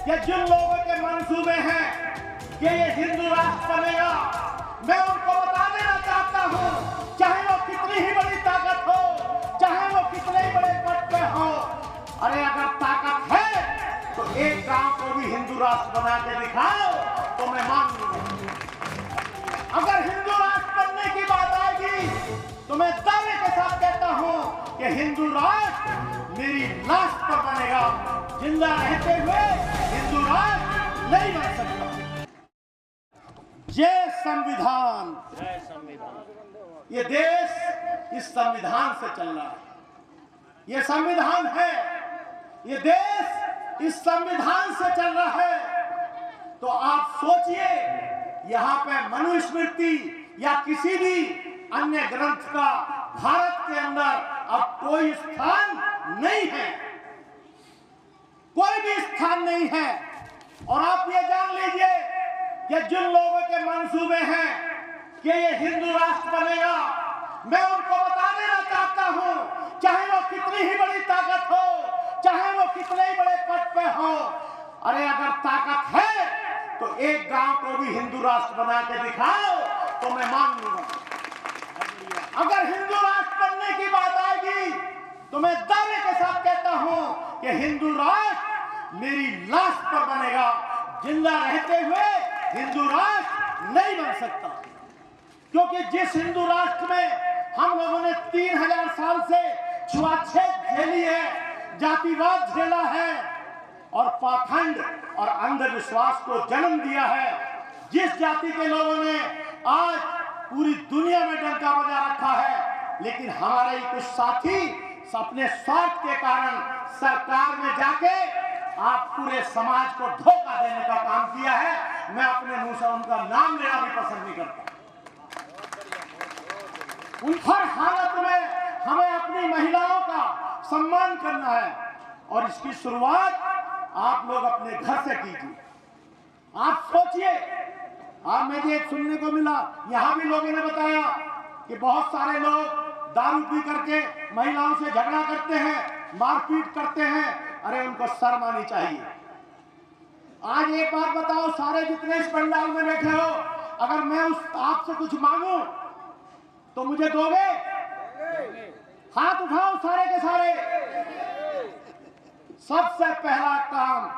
कि जिन लोगों के मंसूबे हैं कि ये हिंदू राष्ट्र बनेगा, मैं उनको बता देना चाहता हूं, चाहे वो कितनी ही बड़ी ताकत हो, चाहे वो कितने ही बड़े पद पे हो, अरे अगर ताकत है तो एक गांव को भी हिंदू राष्ट्र बना के दिखाओ तो मैं मान लूंगा। अगर हिंदू राष्ट्र बनने की बात आएगी तो मैं दावे के साथ कहता हूं कि हिंदू राष्ट्र मेरी लाश पर बनेगा, जिंदा रहते हुए हिंदू राष्ट्र नहीं बन सकता। जय संविधान। जय संविधान। ये देश इस संविधान से चल रहा है, ये संविधान है, ये देश इस संविधान से चल रहा है। तो आप सोचिए, यहाँ पे मनुस्मृति या किसी भी अन्य ग्रंथ का भारत के अंदर अब कोई स्थान नहीं है, कोई भी स्थान नहीं है। और आप ये जान लीजिए कि जिन लोगों के मंसूबे हैं कि ये हिंदू राष्ट्र बनेगा, मैं उनको बता देना चाहता हूं, चाहे वो कितनी ही बड़ी ताकत हो, चाहे वो कितने ही बड़े पद पे हो, अरे अगर ताकत है तो एक गांव को भी हिंदू राष्ट्र बना के दिखाओ तो मैं मान लूंगा। अगर हिंदू राष्ट्र बनने की बात आएगी तो मैं दावे के साथ कहता हूं कि हिंदू राष्ट्र मेरी लाश पर बनेगा, जिंदा रहते हुए हिंदू राष्ट्र नहीं बन सकता। क्योंकि जिस हिंदू राष्ट्र में हम लोगों ने 3000 साल से छुआछूत झेली है, जातिवाद झेला है और पाखंड और अंधविश्वास को जन्म दिया है, जिस जाति के लोगों ने आज पूरी दुनिया में डंका बजा रखा है, लेकिन हमारे ही कुछ साथी अपने स्वार्थ के कारण सरकार में जाके आप पूरे समाज को धोखा देने का काम किया है। मैं अपने मुंह से उनका नाम लेना भी पसंद नहीं करता। उन हर हालत में हमें अपनी महिलाओं का सम्मान करना है और इसकी शुरुआत आप लोग अपने घर से कीजिए। आप सोचिए, आप में एक सुनने को मिला, यहाँ भी लोगों ने बताया कि बहुत सारे लोग दारू पी करके महिलाओं से झगड़ा करते हैं, मारपीट करते हैं। अरे उनको शर्म आनी चाहिए। आज एक बात बताओ, सारे जितने इस पंडाल में बैठे हो, अगर मैं आपसे कुछ मांगू तो मुझे दोगे? हाथ उठाओ सारे के सारे। सबसे पहला काम,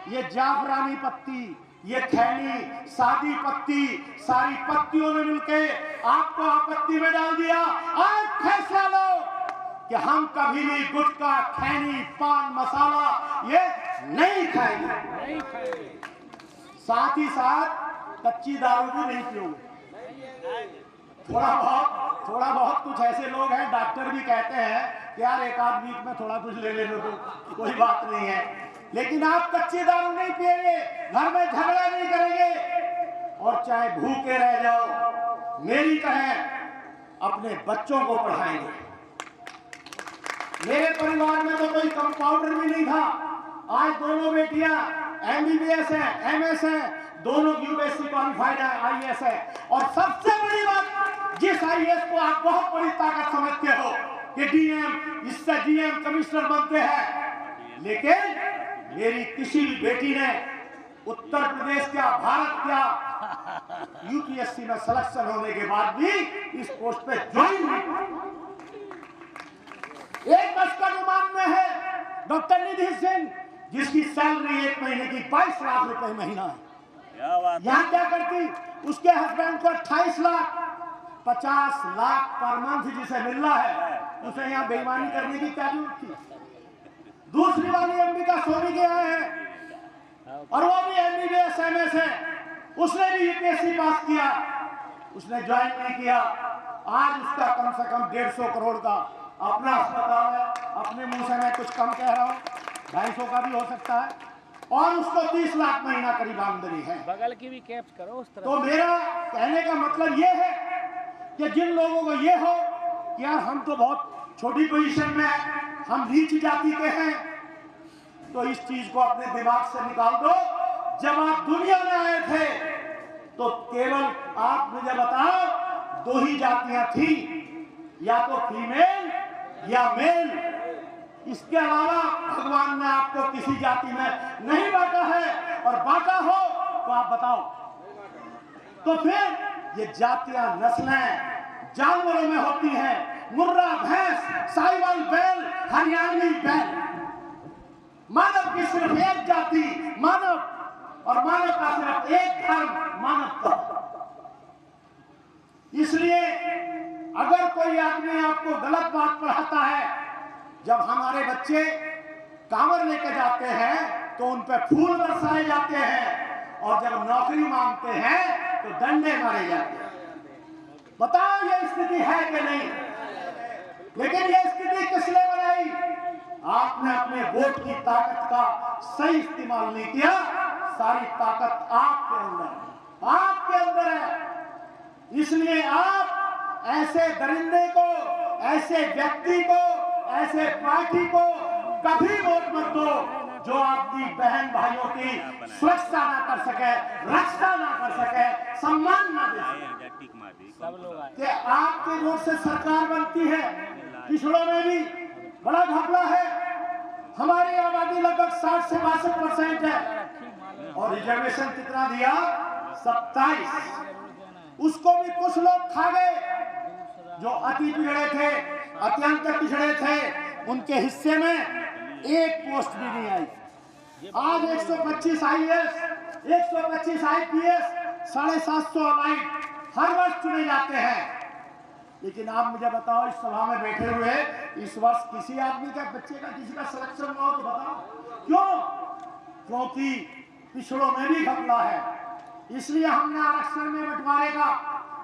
ये जाफरानी पत्ती, ये खैनी, सादी पत्ती, सारी पत्तियों ने मिलके आपको आपत्ति में डाल दिया। आज फैसला लो कि हम कभी भी गुटखा, खैनी, पान मसाला ये नहीं खाएंगे। साथ ही साथ कच्ची दारू भी नहीं पियोगे। थोड़ा बहुत कुछ ऐसे लोग हैं, डॉक्टर भी कहते हैं कि यार एक आध वीक में थोड़ा कुछ ले लेने को कोई बात नहीं है, लेकिन आप कच्ची दारू नहीं पिएंगे, घर में झगड़ा नहीं करेंगे और चाहे भूखे रह जाओ मेरी तरह अपने बच्चों को पढ़ाएंगे। मेरे परिवार में तो कोई कंपाउंडर भी नहीं था, आज दोनों बेटियां MBBS है, MS है, दोनों UPSC क्वालिफाइड है, IAS है। और सबसे बड़ी बात, जिस IAS को आप बहुत बड़ी ताकत समझते हो कि DM, इससे DM कमिश्नर बनते हैं, लेकिन मेरी किसी भी बेटी ने उत्तर प्रदेश क्या, भारत क्या, UPSC में सिलेक्शन होने के बाद भी इस पोस्ट पे ज्वाइन नहीं। एक बस का गुमान में है डॉक्टर निधि सिंह, जिसकी सैलरी एक महीने की 22 लाख रुपए महीना है। यहाँ क्या करती, उसके हस्बैंड को 28 लाख, 50 लाख पर मंथ जिसे मिल रहा है, उसे यहाँ बेईमानी करने की क्या जरूरत थी? दूसरी वाली अंबिका सोनी के आए हैं और वो भी MBBS MS है, उसने भी UPSC पास किया, उसने ज्वाइन नहीं किया। आज उसका कम से कम 150 करोड़ का अपना अस्पताल है। अपने मुंह से मैं कुछ कम कह रहा हूँ, 250 का भी हो सकता है, और उसको 30 लाख महीना करीब आमदनी है। बगल की भी कैप्स करो उस तरह। तो मेरा कहने का मतलब ये है कि जिन लोगों को ये हो कि यार हम तो बहुत छोटी पोजीशन में है, हम नीच जाति के हैं, तो इस चीज को अपने दिमाग से निकाल दो। जब आप दुनिया में आए थे तो केवल आप मुझे बताओ, 2 ही जातियां थी, या तो फीमेल या मेल। इसके अलावा भगवान ने आपको किसी किसी जाति में नहीं बांटा है, और बांटा हो तो आप बताओ। तो फिर ये जातियां नस्लें जानवरों में होती हैं, मुर्रा भैंस, साहिवाल बैल, हरियाणवी बैल। मानव की सिर्फ एक जाति मानव, और मानव का सिर्फ एक धर्म मानवता। इसलिए अगर कोई आदमी आपको गलत बात पढ़ाता है, जब हमारे बच्चे कांवर लेकर जाते हैं तो उन पर फूल बरसाए जाते हैं, और जब नौकरी मांगते हैं तो डंडे मारे जाते हैं। बताओ ये स्थिति है कि नहीं? लेकिन ये स्थिति किसने बनाई? आपने अपने वोट की ताकत का सही इस्तेमाल नहीं किया। सारी ताकत आपके अंदर है। इसलिए आप ऐसे दरिंदे को, ऐसे व्यक्ति को, ऐसे पार्टी को कभी वोट मत दो जो आपकी बहन भाइयों की सुरक्षा ना कर सके, रक्षा ना कर सके, सम्मान ना दे सके। कि आपके वोट से सरकार बनती है। पिछड़ों में भी बड़ा घपला है। हमारी आबादी लगभग 60 से 62% है, और रिजर्वेशन कितना दिया? 27। उसको भी कुछ लोग खा गए जो अति पिछड़े थे, अत्यंत पिछड़े थे। उनके हिस्से में एक पोस्ट भी नहीं आई। आज 125 IAS, 125 IPS, 750 अलाइड हर वर्ष चुने जाते हैं। लेकिन आप मुझे बताओ, इस सभा में बैठे हुए इस वर्ष किसी आदमी का, बच्चे का, किसी का सिलेक्शन हुआ तो बताओ क्यों? क्योंकि पिछड़ों में भी घपला है। इसलिए हमने आरक्षण में बंटवारे का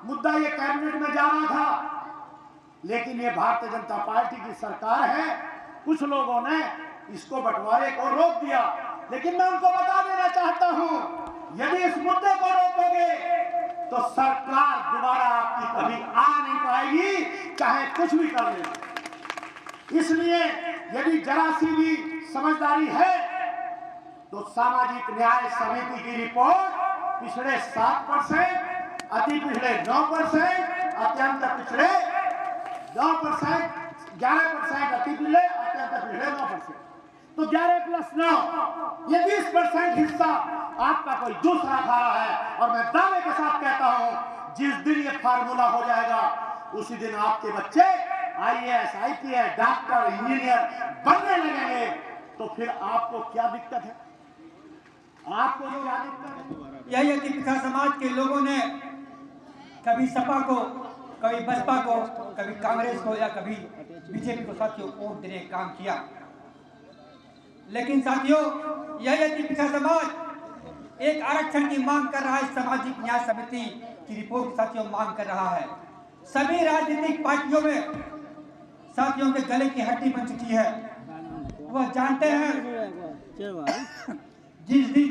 मुद्दा ये कैबिनेट में जा रहा था, लेकिन ये भारतीय जनता पार्टी की सरकार है। कुछ लोगों ने इसको बंटवारे को रोक दिया। लेकिन मैं उनको बता देना चाहता हूं, यदि इस मुद्दे को रोकोगे तो सरकार दोबारा आपकी कभी आ नहीं पाएगी, चाहे कुछ भी कर ले। इसलिए यदि जरा सी भी समझदारी है तो सामाजिक न्याय समिति की रिपोर्ट पिछड़े 7%, अति पिछड़े 9%, अत्यंत पिछड़े 9%, 11% अति पिछड़े, अत्यंत पिछड़े 9%। तो 11 + 9 ये 20% हिस्सा आपका कोई दूसरा खा रहा है। और मैं दावे के साथ कहता हूं, जिस दिन ये फार्मूला हो जाएगा उसी दिन आपके बच्चे IAS, IPS, डॉक्टर, इंजीनियर बनने लगेंगे। तो फिर आपको क्या दिक्कत है? आपको क्या दिक्कत है? यही पिछड़ा समाज के लोगों ने कभी सपा को, कभी बसपा को, कभी कांग्रेस को या कभी बीजेपी को साथियों वोट देने का काम किया। लेकिन साथियों, यही पिछड़ा समाज एक आरक्षण की मांग कर रहा है। सामाजिक न्याय समिति की रिपोर्ट की साथियों मांग कर रहा है। सभी राजनीतिक पार्टियों में साथियों के गले की हड्डी बन चुकी है। वह जानते हैं जिस दिन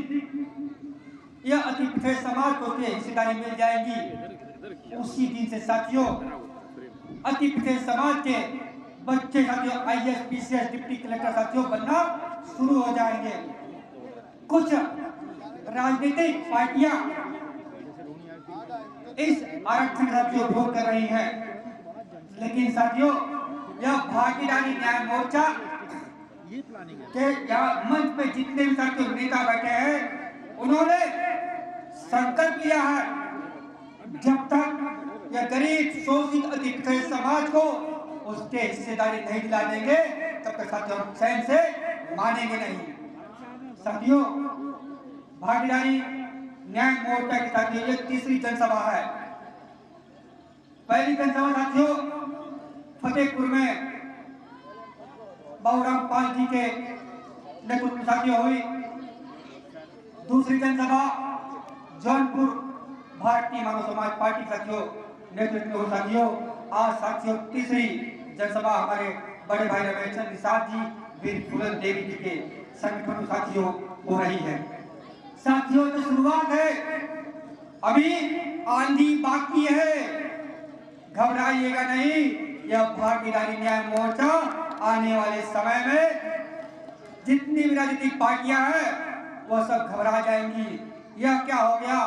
यह अति पिछड़े समाज को हिस्सेदारी मिल जाएगी, उसी दिन से साथियों अति पिछड़े समाज के बच्चे साथियों IAS, PCS, डिप्टी कलेक्टर साथियों बनना शुरू हो जाएंगे। कुछ राजनीतिक पार्टियां इस आरक्षण का विरोध कर रही हैं, लेकिन साथियों यह भागीदारी न्याय मोर्चा के मंच पे जितने भी साथियों नेता बैठे हैं, उन्होंने संकल्प लिया है, जब तक यह गरीब शोषित अति पिछड़े समाज को उसके हिस्सेदारी नहीं दिला देंगे, तब तक साथियों चैन से मानेंगे नहीं। साथियों, भागीदारी न्याय मोर्चा के साथियों ये तीसरी जनसभा है। पहली जनसभा साथियों फतेहपुर में बाबूराम पाल जी के नेतृत्व में साथियों हुई। दूसरी जनसभा जौनपुर भारतीय मानव समाज पार्टी साथियों नेतृत्व में साथियों। आज साथियों तीसरी जनसभा हमारे बड़े भाई रमेश चंद्र निषाद जी, वीर फूलन देवी जी के संगठन साथियों हो रही है। साथियों तो शुरुआत है, अभी आंधी बाकी है, घबराइएगा नहीं। यह भागीदारी न्याय मोर्चा आने वाले समय में जितनी भी राजनीतिक पार्टियां हैं वह सब घबरा जाएंगी। यह क्या हो गया?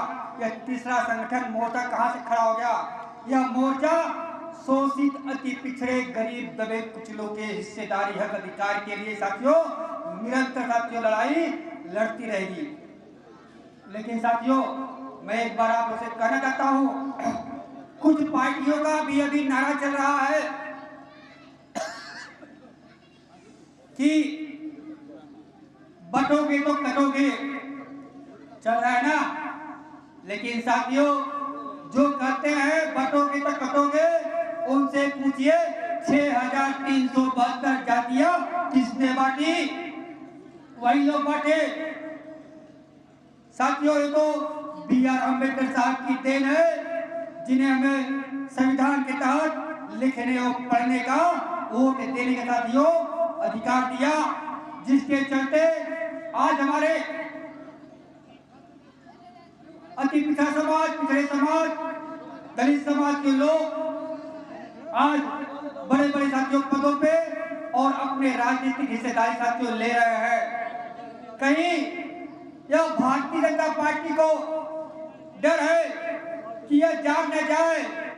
यह तीसरा संगठन मोर्चा कहां से खड़ा हो गया? यह मोर्चा शोषित अति पिछड़े गरीब दबे कुचलों के हिस्सेदारी हक अधिकार के लिए साथियों निरंतर साथियों लड़ाई लड़ती रहेगी। लेकिन साथियों, मैं एक बार आप लोगों से कहना चाहता हूं, कुछ पार्टियों का भी अभी नारा चल रहा है कि बटोगे तो कटोगे, चल रहा है ना। लेकिन साथियों, जो कहते हैं बटोगे तो कटोगे, उनसे पूछिए 6372 जातियां किसने बांटी? वही लोग बांटे। साथियों, ये तो B.R. अम्बेडकर साहब की देन है, जिन्हें हमें संविधान के तहत लिखने और पढ़ने का, वोट देने का साथियों अधिकार दिया, जिसके चलते आज हमारे अति पिछड़ा समाज, पिछड़े समाज, दलित समाज के लोग आज बड़े बड़े साथियों पदों पे और अपने राजनीतिक हिस्सेदारी साथियों ले रहे हैं। कहीं यह भारतीय जनता पार्टी को डर है कि यह जाग न जाए